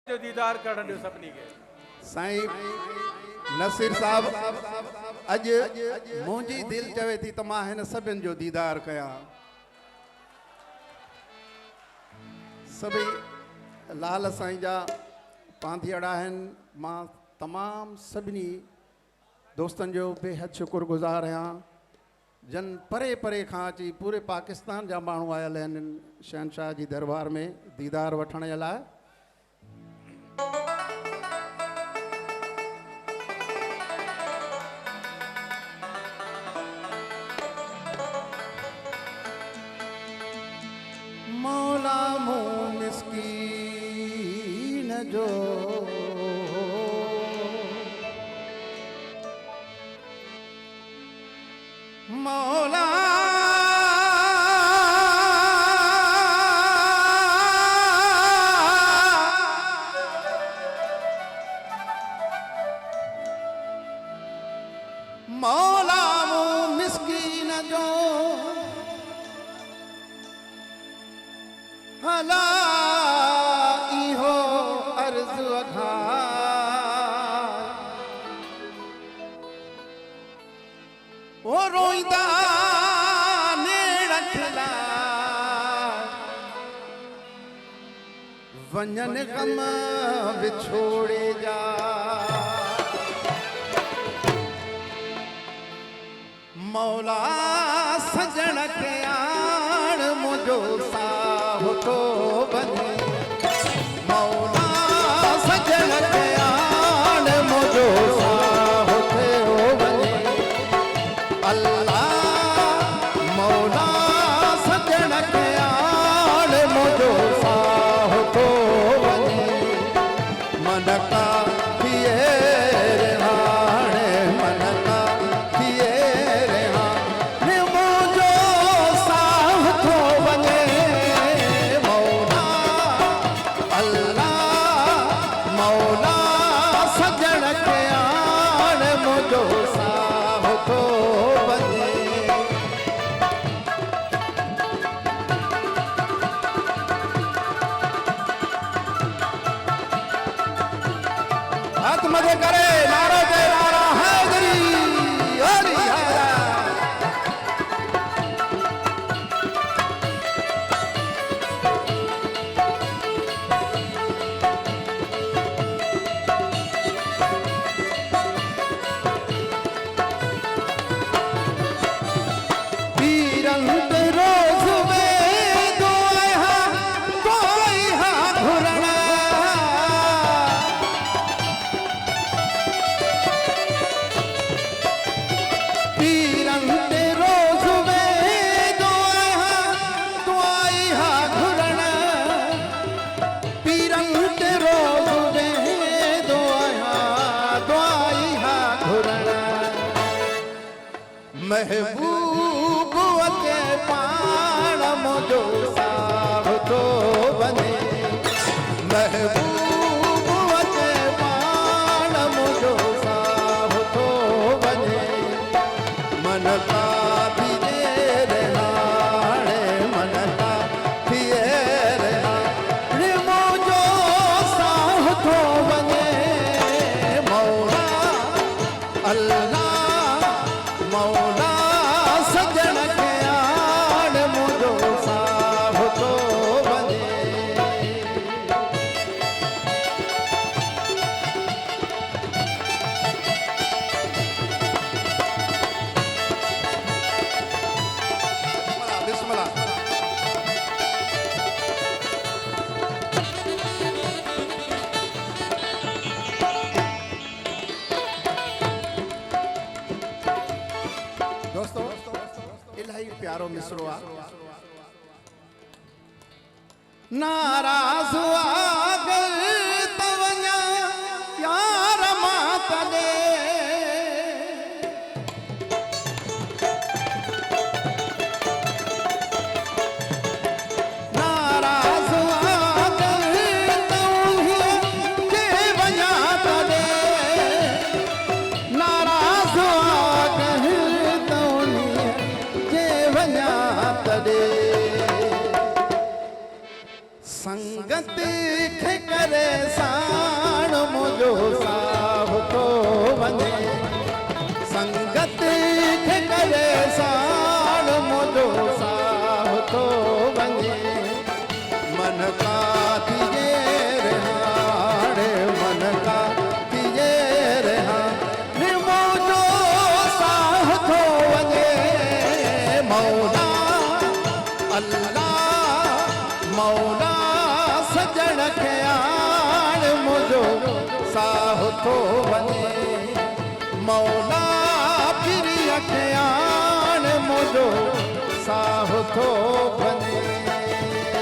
जो दीदार करण जो सभिनी खे साईं नसीर साहब अज मुंहिंजी दिल चवे थी त मां हिन सभिनि जो दीदार कयां। सभई लाल साईं जा पांधियड़ा आहिनि। मां तमामु सभिनी दोस्तनि जो बेहद शुक्रगुज़ार आहियां जन परे परे खां अची पूरे पाकिस्तान जा माण्हू आयल आहिनि शहनशाह जी दरबार में दीदार वठण जे लाइ। मौला मूं मिस्कीन जो मौला मौला मूं मिस्कीन जो हला इहो अर्ज़ अघार ओ रोईंदा नेड़थ लाइ वञन गम विछोड़े जा। मौला सजण खे आण मुंहिंजो साहु थो वञे। मौला सजण खे आण मुंहिंजो साहु थो वञे। अल्लाह मौला सजण खे आण मुंहिंजो साहु थो वञे। मन का थिए हाणे मन का थिए मजे करे नारो दे नारा हैदरी हरी हैदरा। पीरंत रोज में दुआ घुरना महबूब के पाण मुंहिंजो साहु थो वञे। महबूब के पाण मुंहिंजो साहु थो वञे। मन का थिए हाणे मन का थिए हाणे मुंहिंजो साहु थो वञे। मौला अल्लाह मौला सजण खे आण मुंहिंजो साहु थो वञे। बिस्मिल्लाह दोस्तों इलाही प्यारो मिसरो आ। नाराज़ आगर तवञा यार मां तॾे नाराज़ आगर तवञा के वञा तॾे नाराज़ आगर तवञा के वञा तॾे संगत खे करे साण मुझो साहु तो वञे संगत खे करे साण मुझो साहु तो वञे मन का थिए हाणे मन का थिए हाणे मुझो साहु तो वञे मौला अल्लाह मौला सजण खे आण मुझो साहु थो वञे मौला पिरीअ खे आण मुझो